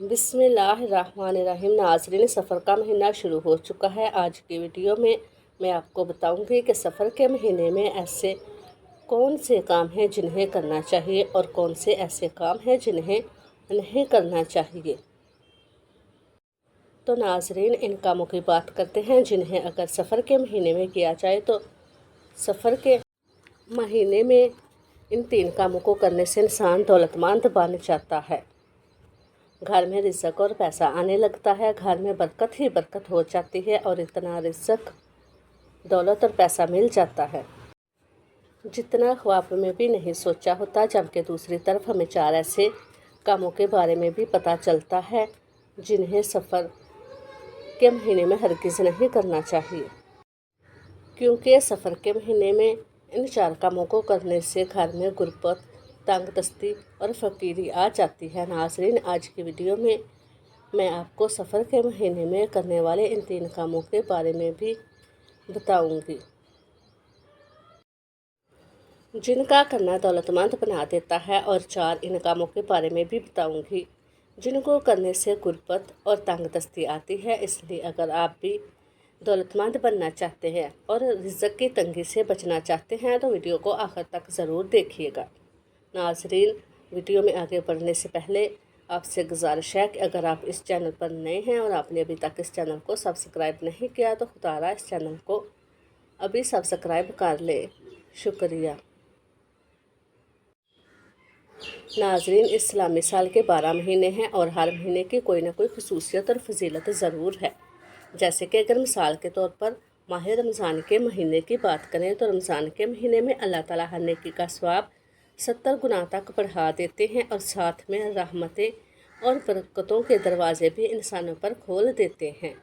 बिस्मिल्लाहिर्रहमानिर्रहीम। नाज़रीन, सफ़र का महीना शुरू हो चुका है। आज की वीडियो में मैं आपको बताऊंगी कि सफ़र के महीने में ऐसे कौन से काम हैं जिन्हें करना चाहिए और कौन से ऐसे काम हैं जिन्हें नहीं करना चाहिए। तो नाज़रीन, इन कामों की बात करते हैं जिन्हें अगर सफ़र के महीने में किया जाए तो सफ़र के महीने में इन 3 कामों को करने से इंसान दौलतमंद बन जाता है। घर में रिज़्क और पैसा आने लगता है, घर में बरकत ही बरकत हो जाती है और इतना रिज़्क, दौलत और पैसा मिल जाता है जितना ख्वाब में भी नहीं सोचा होता। जबकि दूसरी तरफ हमें 4 ऐसे कामों के बारे में भी पता चलता है जिन्हें सफ़र के महीने में हरगिज़ नहीं करना चाहिए, क्योंकि सफ़र के महीने में इन 4 कामों को करने से घर में गुर्बत, तंगदस्ती और फ़कीरी आ जाती है। नाज़रीन, आज की वीडियो में मैं आपको सफ़र के महीने में करने वाले इन 3 कामों के बारे में भी बताऊंगी, जिनका करना दौलतमंद बना देता है। और 4 इन कामों के बारे में भी बताऊंगी जिनको करने से गुर्बत और तंगदस्ती आती है। इसलिए अगर आप भी दौलतमंद बनना चाहते हैं और रिज़्क की तंगी से बचना चाहते हैं तो वीडियो को आखिर तक ज़रूर देखिएगा। नाज़रीन, वीडियो में आगे बढ़ने से पहले आपसे गुजारिश है कि अगर आप इस चैनल पर नए हैं और आपने अभी तक इस चैनल को सब्सक्राइब नहीं किया तो खुदारा इस चैनल को अभी सब्सक्राइब कर ले। शुक्रिया। नाज़रीन, इस्लामी साल के 12 महीने हैं और हर महीने की कोई ना कोई खसूसियत और फजीलत ज़रूर है। जैसे कि अगर मिसाल के तौर पर माह रमज़ान के महीने की बात करें तो रमज़ान के महीने में अल्लाह ताला हर नेकी का सवाब 70 गुना तक बढ़ा देते हैं और साथ में रहमतें और बरकतों के दरवाज़े भी इंसानों पर खोल देते हैं।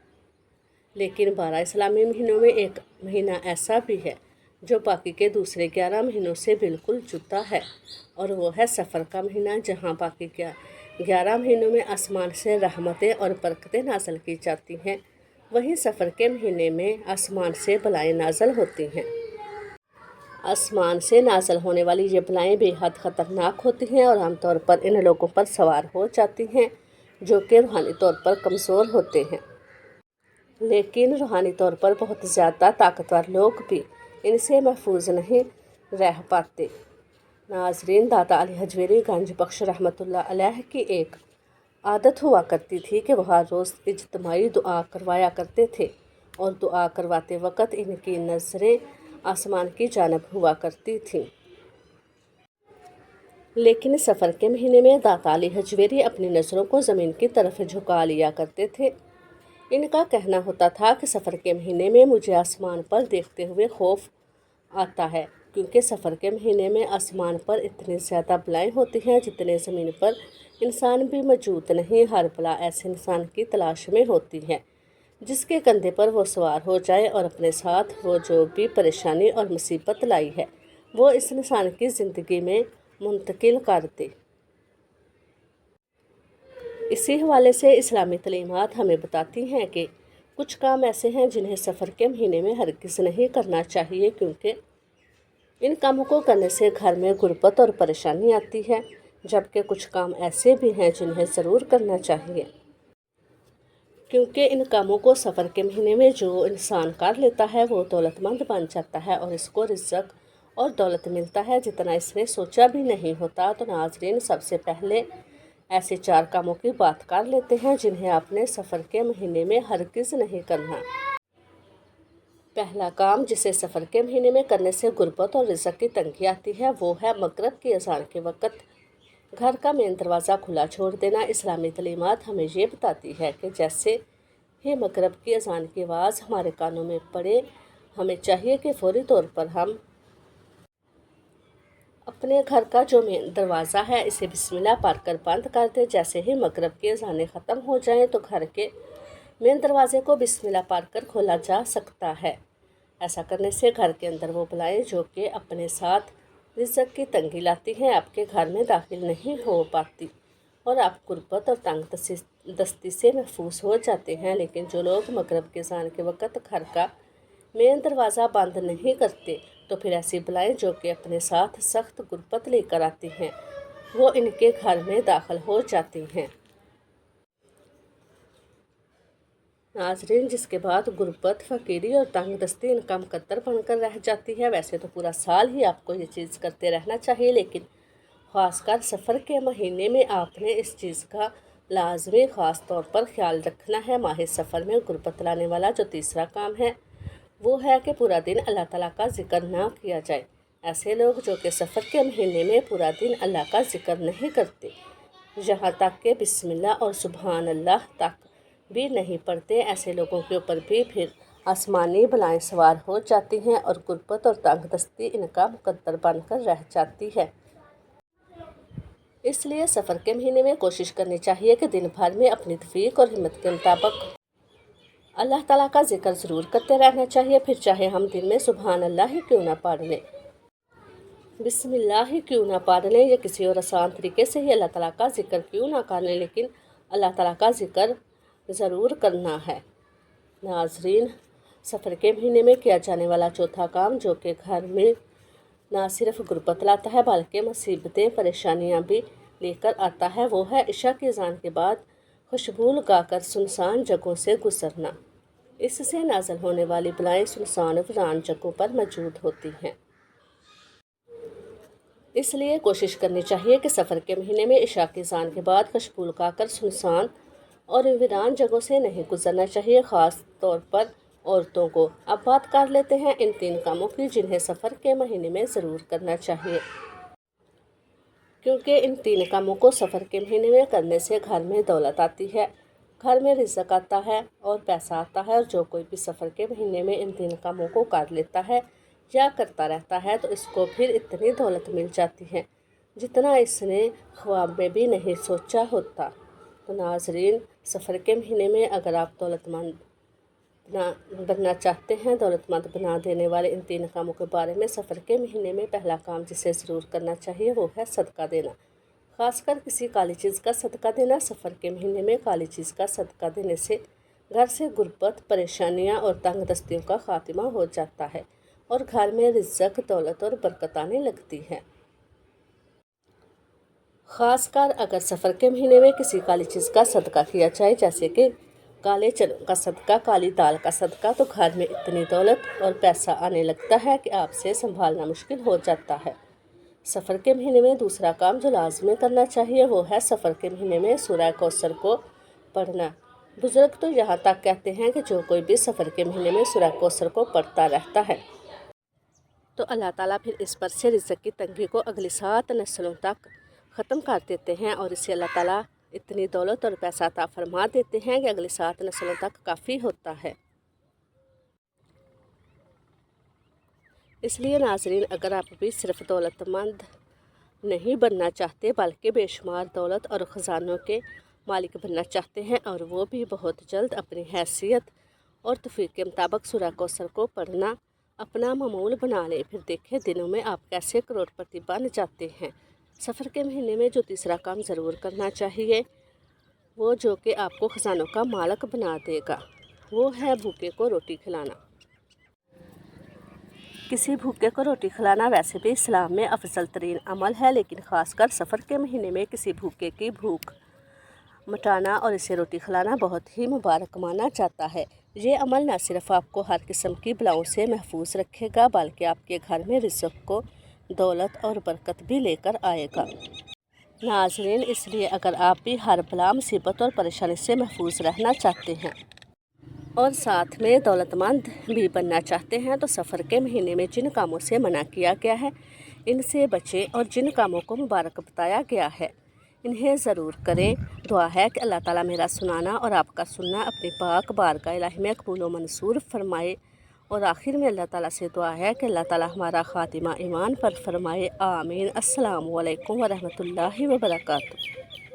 लेकिन 12 इस्लामी महीनों में एक महीना ऐसा भी है जो बाकी के दूसरे 11 महीनों से बिल्कुल जुदा है, और वो है सफ़र का महीना, जहाँ बाकी 11 महीनों में आसमान से रहमतें और बरकतें नाज़िल की जाती हैं, वहीं सफ़र के महीने में आसमान से बलाएँ नाज़िल होती हैं। आसमान से नाज़िल होने वाली ये बलाएँ बेहद ख़तरनाक होती हैं और आमतौर पर इन लोगों पर सवार हो जाती हैं जो कि रूहानी तौर पर कमज़ोर होते हैं। लेकिन रूहानी तौर पर बहुत ज़्यादा ताकतवर लोग भी इनसे महफूज नहीं रह पाते। नाज़रीन, दाता अली हजवेरी गंज बख्श रहमतुल्लाह अलैह की एक आदत हुआ करती थी कि वह रोज़ इज्तिमाई दुआ करवाया करते थे और दुआ करवाते वक़्त इनकी नज़रें आसमान की जानब हुआ करती थीं। लेकिन सफ़र के महीने में दाता अली हजवेरी अपनी नज़रों को ज़मीन की तरफ झुका लिया करते थे। इनका कहना होता था कि सफ़र के महीने में मुझे आसमान पर देखते हुए खौफ आता है, क्योंकि सफ़र के महीने में आसमान पर इतनी ज़्यादा बलाएँ होती हैं जितने ज़मीन पर इंसान भी मौजूद नहीं। हर बला ऐसे इंसान की तलाश में होती है जिसके कंधे पर वो सवार हो जाए और अपने साथ वो जो भी परेशानी और मुसीबत लाई है वो इस इंसान की ज़िंदगी में मुंतकिल कर दे। इसी हवाले से इस्लामी तलीमात हमें बताती हैं कि कुछ काम ऐसे हैं जिन्हें सफ़र के महीने में हरगिज़ नहीं करना चाहिए, क्योंकि इन कामों को करने से घर में गुर्बत और परेशानी आती है। जबकि कुछ काम ऐसे भी हैं जिन्हें ज़रूर करना चाहिए, क्योंकि इन कामों को सफ़र के महीने में जो इंसान कर लेता है वो दौलतमंद बन जाता है और इसको रिज़्क और दौलत मिलता है जितना इसने सोचा भी नहीं होता। तो नाज़रीन, सबसे पहले ऐसे 4 कामों की बात कर लेते हैं जिन्हें आपने सफ़र के महीने में हरगिज़ नहीं करना। पहला काम जिसे सफ़र के महीने में करने से गुर्बत और रिज़्क की तंगी आती है वो है मगरिब की अज़ान के वक़्त घर का मेन दरवाज़ा खुला छोड़ देना। इस्लामी तलीमात हमें ये बताती है कि जैसे ही मगरिब की अज़ान की आवाज़ हमारे कानों में पड़े, हमें चाहिए कि फ़ौरी तौर पर हम अपने घर का जो मेन दरवाज़ा है इसे बिस्मिल्लाह पढ़कर बंद कर दें। जैसे ही मगरिब की अज़ानें ख़त्म हो जाएं तो घर के मेन दरवाज़े को बिस्मिल्लाह पढ़कर खोला जा सकता है। ऐसा करने से घर के अंदर वो बलाएँ जो कि अपने साथ रिज़्क की तंगी लाती हैं आपके घर में दाखिल नहीं हो पाती और आप गुर्बत और तंग दस्ती से महफूज हो जाते हैं। लेकिन जो लोग मगरिब के अज़ान के वक़्त घर का मेन दरवाज़ा बंद नहीं करते तो फिर ऐसी बलाएँ जो कि अपने साथ सख्त गुर्बत लेकर आती हैं वो इनके घर में दाखिल हो जाती हैं। नाजरीन, जिसके बाद गुर्बत, फ़कीरी और तंग दस्ती इनका मुकद्दर बनकर रह जाती है। वैसे तो पूरा साल ही आपको ये चीज़ करते रहना चाहिए, लेकिन ख़ासकर सफ़र के महीने में आपने इस चीज़ का लाजमी ख़ास तौर पर ख्याल रखना है। माह सफ़र में गुर्बत लाने वाला जो तीसरा काम है वो है कि पूरा दिन अल्लाह ताला का ज़िक्र ना किया जाए। ऐसे लोग जो कि सफ़र के महीने में पूरा दिन अल्लाह का ज़िक्र नहीं करते, यहाँ तक कि बिस्मिल्लाह और सुबहान अल्लाह तक भी नहीं पढ़ते, ऐसे लोगों के ऊपर भी फिर आसमानी बलाएँ सवार हो जाती हैं और गुर्बत और तंगदस्ती इनका मुकद्दर बनकर रह जाती है। इसलिए सफ़र के महीने में कोशिश करनी चाहिए कि दिन भर में अपनी तौफीक और हिम्मत के मुताबिक अल्लाह ताला का ज़िक्र ज़रूर करते रहना चाहिए। फिर चाहे हम दिन में सुबहान अल्लाह ही क्यों ना पढ़ लें, बिस्मिल्लाह ही क्यों ना पढ़ लें, या किसी और आसान तरीके से ही अल्लाह ताला का ज़िक्र क्यों ना कर लें, लेकिन अल्लाह ताला का ज़िक्र ज़रूर करना है। नाजरीन, सफ़र के महीने में किया जाने वाला चौथा काम जो कि घर में ना सिर्फ गुर्बत लाता है बल्कि मुसीबतें, परेशानियां भी लेकर आता है, वो है इशा की अज़ान के बाद खुशबू लगाकर सुनसान जगहों से गुजरना। इससे नाज़िल होने वाली बलाएँ सुनसान वीरान जगहों पर मौजूद होती हैं। इसलिए कोशिश करनी चाहिए कि सफ़र के महीने में इशा की अज़ान के बाद खुशबू लगाकर सुनसान और वीरान जगहों से नहीं गुजरना चाहिए, ख़ास तौर पर औरतों को। अब बात कर लेते हैं इन 3 कामों की जिन्हें सफ़र के महीने में ज़रूर करना चाहिए, क्योंकि इन 3 कामों को सफ़र के महीने में करने से घर में दौलत आती है, घर में रिज़्क़ आता है और पैसा आता है। और जो कोई भी सफ़र के महीने में इन 3 कामों को कर लेता है या करता रहता है तो इसको फिर इतनी दौलत मिल जाती है जितना इसने ख्वाब में भी नहीं सोचा होता। तो नाजरीन, सफ़र के महीने में अगर आप दौलतमंद बनना चाहते हैं, दौलतमंद बना देने वाले इन 3 कामों के बारे में सफ़र के महीने में पहला काम जिसे ज़रूर करना चाहिए वो है सदका देना। ख़ासकर किसी काली चीज़ का सदका देना। सफ़र के महीने में काली चीज़ का सदका देने से घर से गुर्बत, परेशानियां और तंगदस्तियों का ख़ात्मा हो जाता है और घर में रिज़्क़, दौलत और बरकत आने लगती है। ख़ासकर अगर सफ़र के महीने में किसी काली चीज़ का सदका किया जाए, जैसे कि काले चनों का सदका, काली दाल का सदका, तो घर में इतनी दौलत और पैसा आने लगता है कि आपसे संभालना मुश्किल हो जाता है। सफ़र के महीने में दूसरा काम जो लाजमी करना चाहिए वो है सफ़र के महीने में सूरह कौसर को पढ़ना। बुज़ुर्ग तो यहाँ तक कहते हैं कि जो कोई भी सफ़र के महीने में सूरह कौसर को पढ़ता रहता है तो अल्लाह ताला फिर इस पर से रिज़्क़ की तंगी को अगली 7 नस्लों तक ख़त्म कर देते हैं और इसे अल्लाह ताला इतनी दौलत और पैसा अता फरमा देते हैं कि अगली 7 नस्लों तक काफ़ी होता है। इसलिए नाजरीन, अगर आप भी सिर्फ दौलतमंद नहीं बनना चाहते बल्कि बेशुमार दौलत और ख़जानों के मालिक बनना चाहते हैं और वो भी बहुत जल्द अपनी हैसियत और तौफीक के मुताबिक सूरह कौसर को पढ़ना अपना मामूल बना लें, फिर देखें दिनों में आप कैसे करोड़पति बन जाते हैं। सफ़र के महीने में जो तीसरा काम ज़रूर करना चाहिए वो जो कि आपको ख़जानों का मालिक बना देगा वो है भूखे को रोटी खिलाना। किसी भूखे को रोटी खिलाना वैसे भी इस्लाम में अफजल तरीन अमल है, लेकिन ख़ासकर सफ़र के महीने में किसी भूखे की भूख मिटाना और इसे रोटी खिलाना बहुत ही मुबारक माना जाता है। ये अमल न सिर्फ आपको हर किस्म की बलाओं से महफूज रखेगा बल्कि आपके घर में रिज़्क़ को, दौलत और बरकत भी लेकर आएगा। नाज़रीन, इसलिए अगर आप भी हर बला, मुसीबत और परेशानी से महफूज रहना चाहते हैं और साथ में दौलतमंद भी बनना चाहते हैं तो सफ़र के महीने में जिन कामों से मना किया गया है इनसे बचें और जिन कामों को मुबारक बताया गया है इन्हें ज़रूर करें। दुआ है कि अल्लाह ताला मेरा सुनाना और आपका सुनना अपनी पाक बारगाह इलाही में कबूल व मंसूर फरमाए। और आखिर में अल्लाह ताला से दुआ है कि अल्लाह ताला हमारा ख़ातिमा ईमान पर फरमाए। आमीन। अस्सलामु अलैकुम व रहमतुल्लाहि व बरकातुहू।